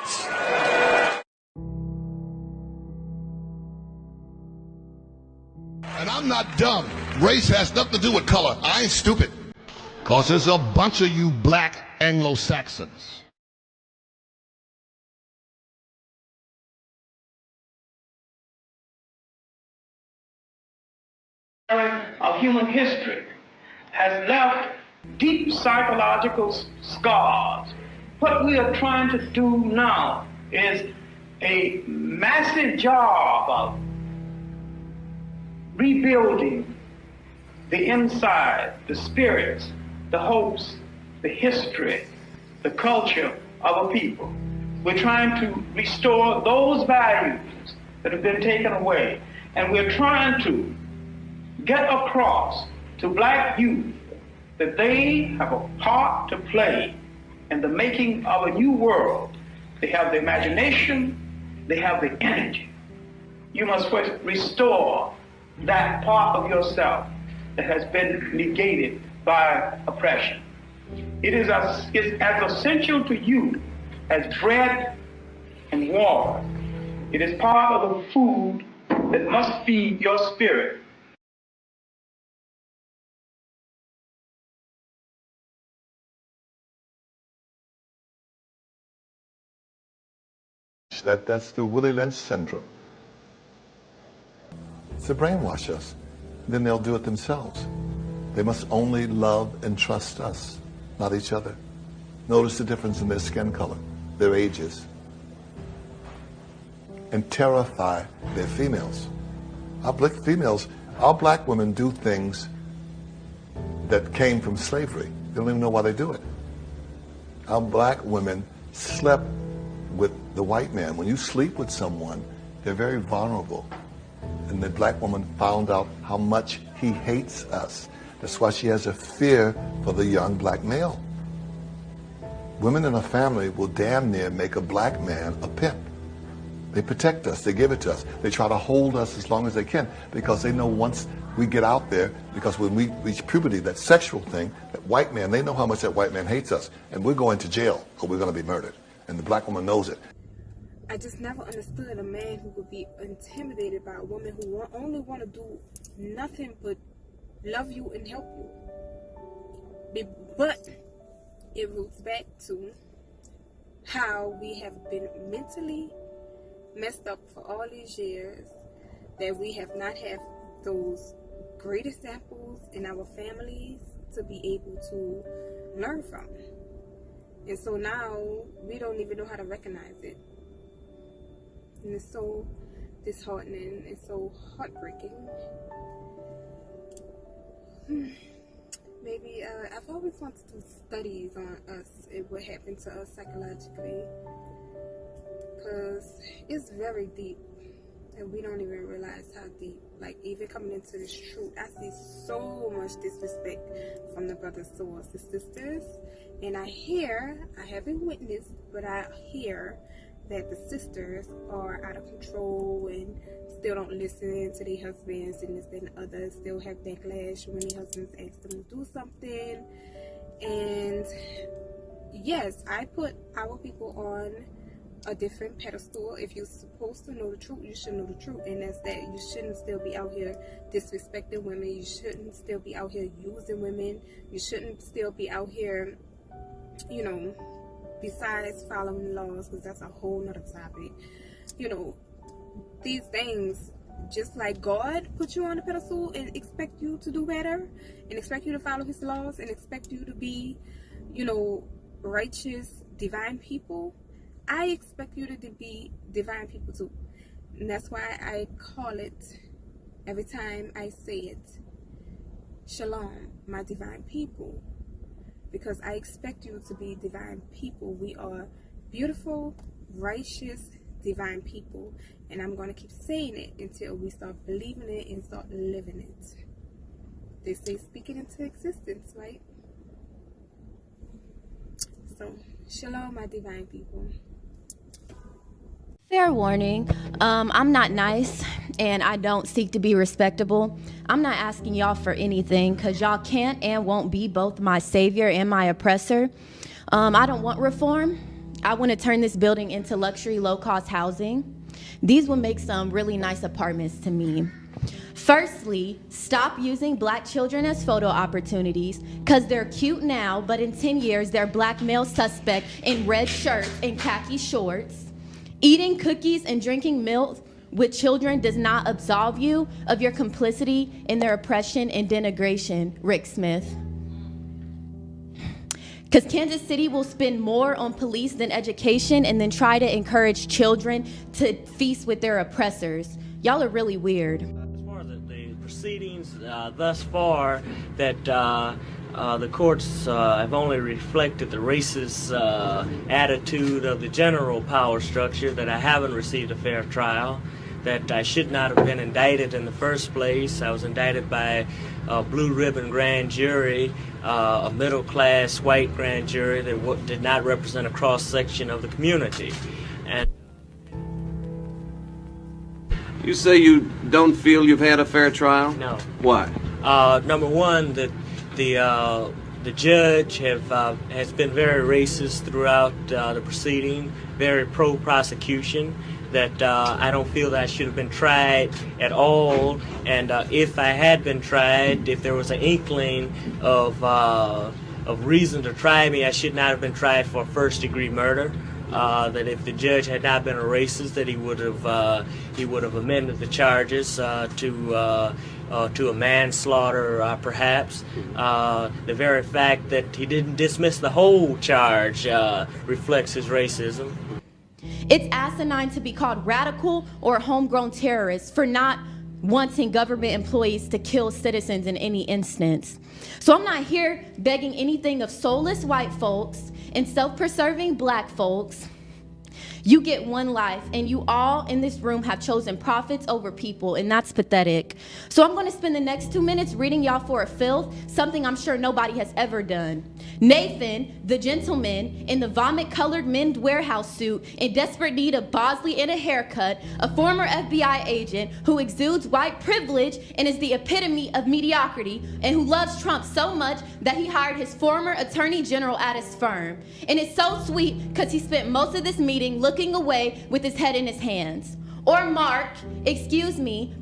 And I'm not dumb. Race has nothing to do with color. I ain't stupid. Because there's a bunch of you black Anglo-Saxons.
Of human history has left deep psychological scars. What we are trying to do now is a massive job of rebuilding the inside, the spirits, the hopes, the history, the culture of a people. We're trying to restore those values that have been taken away, and we're trying to get across to black youth that they have a part to play in the making of a new world. They have the imagination, they have the energy. You must first restore that part of yourself that has been negated by oppression. It is as essential to you as bread and water. It is part of the food that must feed your spirit.
That's the Willie Lynch syndrome. It's to brainwash us. Then they'll do it themselves. They must only love and trust us, not each other. Notice the difference in their skin color, their ages, and terrify their females. Our black women do things that came from slavery. They don't even know why they do it. Our black women slept with the white man. When you sleep with someone, they're very vulnerable. And the black woman found out how much he hates us. That's why she has a fear for the young black male. Women in a family will damn near make a black man a pimp. They protect us, they give it to us. They try to hold us as long as they can because they know once we get out there, because when we reach puberty, that sexual thing, that white man, they know how much that white man hates us, and we're going to jail or we're going to be murdered. And the black woman knows it.
I just never understood a man who would be intimidated by a woman who only want to do nothing but love you and help you. But it roots back to how we have been mentally messed up for all these years, that we have not had those great examples in our families to be able to learn from. And so now we don't even know how to recognize it. And it's so disheartening, it's so heartbreaking. Maybe I've always wanted to do studies on us and what happened to us psychologically, because it's very deep and we don't even realize how deep. Like, even coming into this truth, I see so much disrespect from the brothers towards the sisters, and I haven't witnessed, but I hear that the sisters are out of control and still don't listen to their husbands, and this, that, and others still have backlash when their husbands ask them to do something. And yes, I put our people on a different pedestal. If you're supposed to know the truth, you should know the truth, and that's that you shouldn't still be out here disrespecting women. You shouldn't still be out here using women. You shouldn't still be out here, you know, besides following laws, because that's a whole nother topic. You know, these things, just like God put you on a pedestal and expect you to do better, and expect you to follow his laws, and expect you to be, you know, righteous, divine people, I expect you to be divine people too. And that's why I call it, every time I say it, Shalom, my divine people. Because I expect you to be divine people. We are beautiful, righteous, divine people. And I'm going to keep saying it until we start believing it and start living it. They say speak it into existence, right? So, Shalom, my divine people.
Fair warning, I'm not nice and I don't seek to be respectable. I'm not asking y'all for anything because y'all can't and won't be both my savior and my oppressor. I don't want reform. I want to turn this building into luxury, low-cost housing. These will make some really nice apartments to me. Firstly, stop using black children as photo opportunities because they're cute now, but in 10 years, they're black male suspect in red shirts and khaki shorts. Eating cookies and drinking milk with children does not absolve you of your complicity in their oppression and denigration, Rick Smith. Because Kansas City will spend more on police than education and then try to encourage children to feast with their oppressors. Y'all are really weird.
As far as the proceedings thus far, that the courts have only reflected the racist attitude of the general power structure, that I haven't received a fair trial, that I should not have been indicted in the first place. I was indicted by a blue ribbon grand jury, a middle-class white grand jury that did not represent a cross-section of the community. And
you say you don't feel you've had a fair trial?
No.
Why?
Number one, that the judge has been very racist throughout the proceeding, very pro-prosecution, that I don't feel that I should have been tried at all, and if I had been tried, if there was an inkling of reason to try me, I should not have been tried for first-degree murder. That if the judge had not been a racist, that he would have amended the charges to a manslaughter, perhaps. The very fact that he didn't dismiss the whole charge reflects his racism.
It's asinine to be called radical or a homegrown terrorist for not wanting government employees to kill citizens in any instance. So I'm not here begging anything of soulless white folks and self-preserving black folks. You get one life, and you all in this room have chosen profits over people, and that's pathetic. So I'm going to spend the next 2 minutes reading y'all for a filth, something I'm sure nobody has ever done. Nathan, the gentleman in the vomit-colored men's warehouse suit, in desperate need of Bosley and a haircut, a former FBI agent who exudes white privilege and is the epitome of mediocrity, and who loves Trump so much that he hired his former attorney general at his firm. And it's so sweet because he spent most of this meeting looking away with his head in his hands. Or Mark,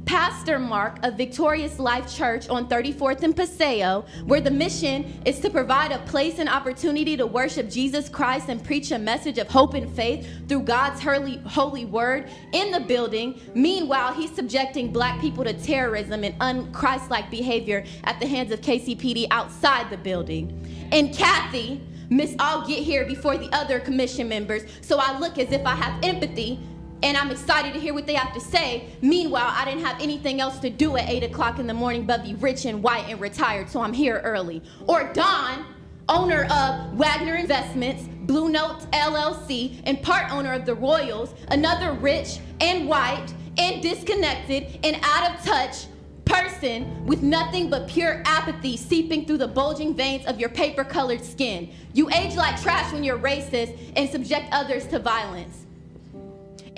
Pastor Mark of Victorious Life Church on 34th and Paseo, where the mission is to provide a place and opportunity to worship Jesus Christ and preach a message of hope and faith through God's holy word in the building. Meanwhile, he's subjecting black people to terrorism and un-Christ-like behavior at the hands of KCPD outside the building. And Kathy, Miss I'll get here before the other commission members, so I look as if I have empathy, and I'm excited to hear what they have to say. Meanwhile, I didn't have anything else to do at 8 o'clock in the morning but be rich and white and retired, so I'm here early. Or Don, owner of Wagner Investments, Blue Notes LLC, and part owner of the Royals, another rich and white and disconnected and out of touch person with nothing but pure apathy seeping through the bulging veins of your paper-colored skin. You age like trash when you're racist and subject others to violence.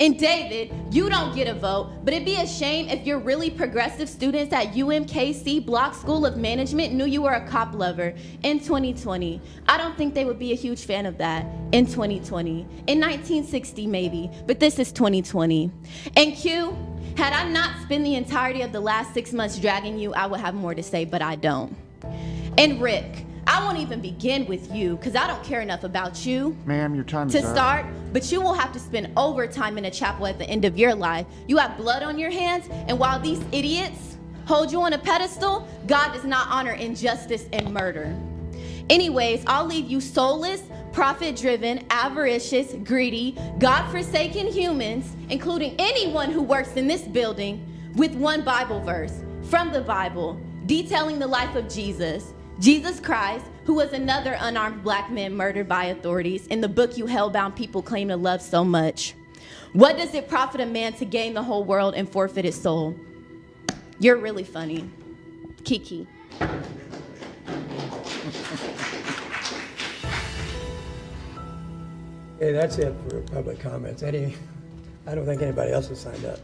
And David, you don't get a vote, but it'd be a shame if your really progressive students at UMKC Block School of Management knew you were a cop lover in 2020. I don't think they would be a huge fan of that in 2020. In 1960 maybe, but this is 2020. And Q, had I not spent the entirety of the last 6 months dragging you, I would have more to say, but I don't. And Rick, I won't even begin with you, because I don't care enough about you.
Ma'am, your time is
to
up.
start, but you will have to spend overtime in a chapel at the end of your life. You have blood on your hands, and while these idiots hold you on a pedestal, God does not honor injustice and murder. Anyways, I'll leave you soulless, profit-driven, avaricious, greedy, God-forsaken humans, including anyone who works in this building, with one Bible verse from the Bible, detailing the life of Jesus Christ, who was another unarmed black man murdered by authorities in the book you hellbound people claim to love so much. What does it profit a man to gain the whole world and forfeit his soul? You're really funny. Kiki.
Okay, that's it for public comments. I don't think anybody else has signed up.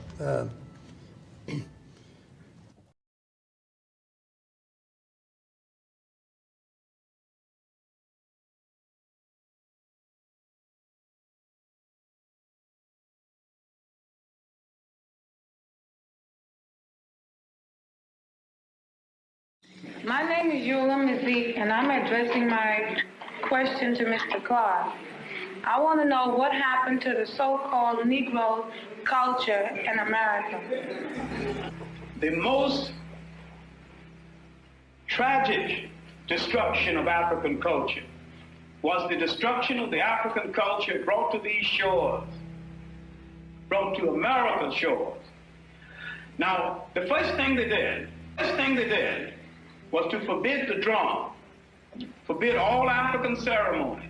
My name is Eula Mazik, and I'm addressing my question to Mr. Clark. I want to know what happened to the so-called Negro culture in America.
The most tragic destruction of African culture was the destruction of the African culture brought to these shores, brought to America's shores. Now, the first thing they did was to forbid the drum, forbid all African ceremonies,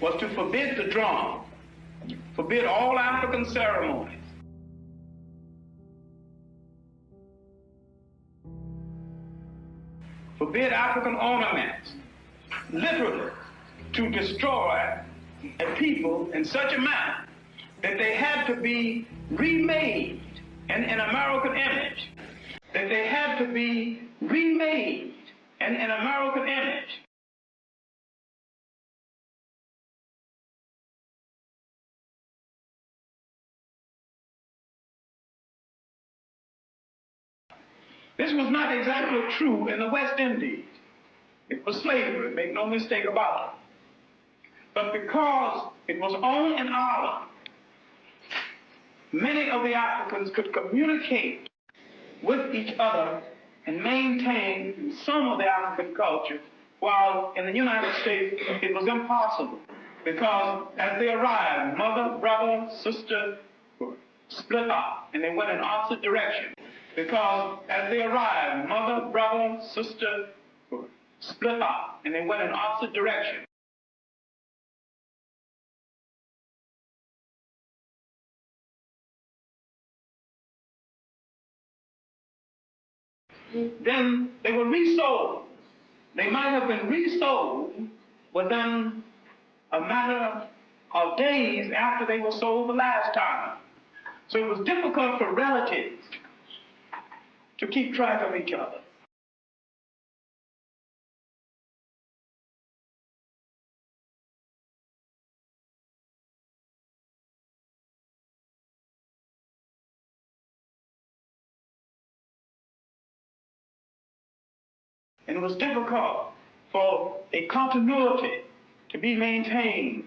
was to forbid the drum, forbid all African ceremonies. Forbid African ornaments, literally to destroy a people in such a manner that they had to be remade in an American image, that they had to be remade in an American image. This was not exactly true in the West Indies. It was slavery, make no mistake about it. But because it was on an island, many of the Africans could communicate with each other and maintain some of the African culture, while in the United States it was impossible, because as they arrived, mother, brother, sister were split up, and they went in opposite directions. because as they arrived, mother, brother, sister split up, and they went in opposite directions. Then they were resold. They might have been resold within a matter of days after they were sold the last time. So it was difficult for relatives to keep track of each other. And it was difficult for a continuity to be maintained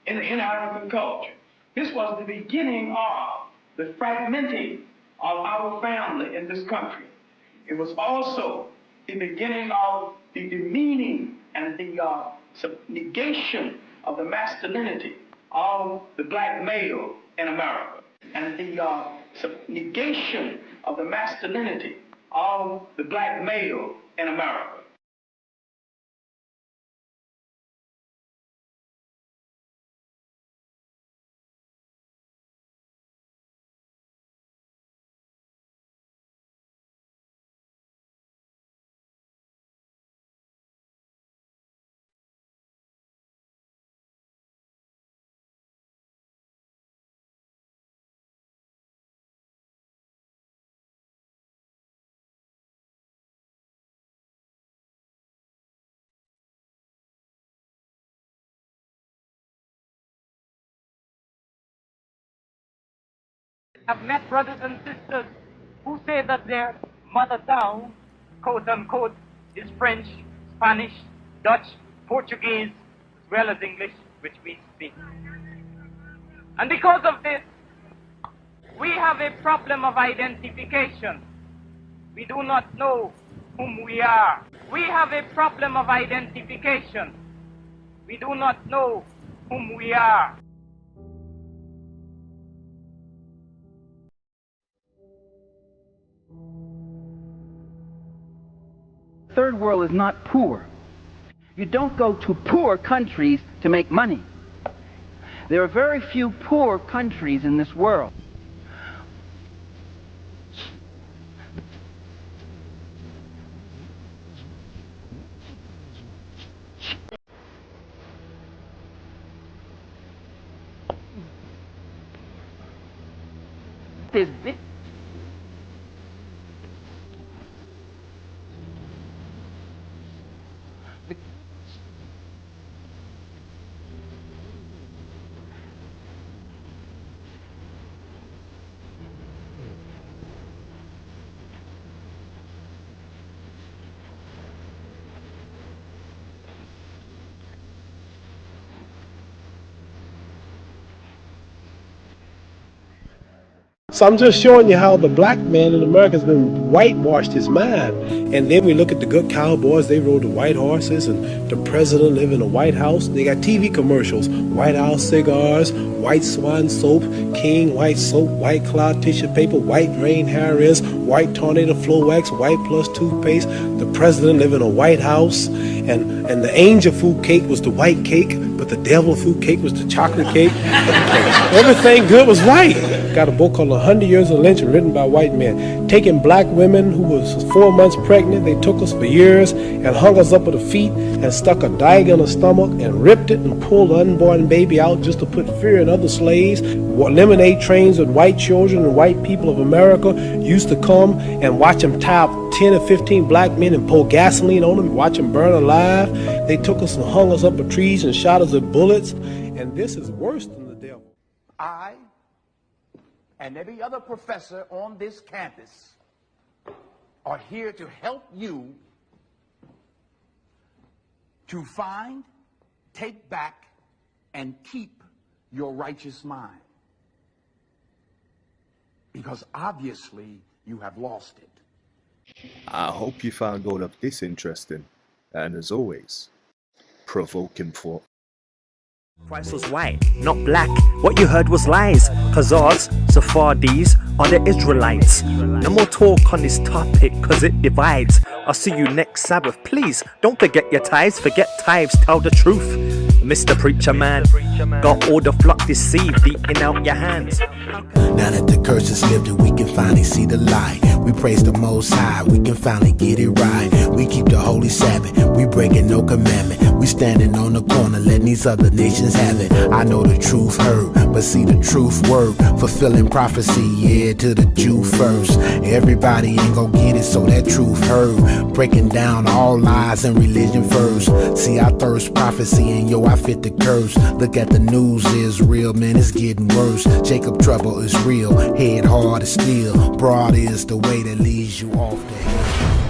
in African culture. This was the beginning of the fragmenting of our family in this country. It was also the beginning of the demeaning and the negation of the masculinity of the black male in America, and the negation of the masculinity of the black male in America.
I've met brothers and sisters who say that their mother tongue, quote unquote, is French, Spanish, Dutch, Portuguese, as well as English, which we speak. And because of this, we have a problem of identification. We do not know whom we are. We have a problem of identification. We do not know whom we are.
Third world is not poor. You don't go to poor countries to make money. There are very few poor countries in this world. There's
So I'm just showing you how the black man in America has been whitewashed his mind. And then we look at the good cowboys, they rode the white horses, and the president lived in a White House. They got TV commercials, White House cigars, white swan soap, King white soap, white cloud tissue paper, white rain Harris, white tornado flow wax, white plus toothpaste. The president lived in a White House, and the angel food cake was the white cake, but the devil food cake was the chocolate cake. Everything good was white. Got a book called 100 Years of Lynch, written by white men. Taking black women who was 4 months pregnant, they took us for years and hung us up at the feet and stuck a dagger in the stomach and ripped it and pulled the unborn baby out just to put fear in other slaves. Lemonade trains with white children and white people of America used to come and watch them tie up 10 or 15 black men and pour gasoline on them and watch them burn alive. They took us and hung us up at trees and shot us with bullets. And this is worse than the devil.
I and every other professor on this campus are here to help you to find, take back, and keep your righteous mind. Because obviously you have lost it.
I hope you found all of this interesting, and as always, provoking thought.
Christ was white, not black. What you heard was lies. Khazars, Sephardi's are the Israelites. No more talk on this topic cause it divides. I'll see you next Sabbath. Please don't forget your tithes. Forget tithes, tell the truth. Mr. Preacher Man, got all the flock deceived, eating out your hands.
Now that the curse is lifted, we can finally see the light. We praise the Most High, we can finally get it right. We keep the Holy Sabbath, we breaking no commandment. We standing on the corner, letting these other nations have it. I know the truth hurt, but see the truth work. Fulfilling prophecy, yeah, to the Jew first. Everybody ain't gon' get it, so that truth hurt. Breaking down all lies and religion first. See, I thirst prophecy, and yo, I fit the curse. Look at the news, is real, man, it's getting worse. Jacob trouble is real, head hard as steel. Broad is the way that leads you off the hill.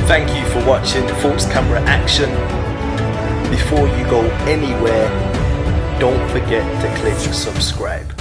Thank you for watching Thoughts Camera Action. Before you go anywhere, don't forget to click subscribe.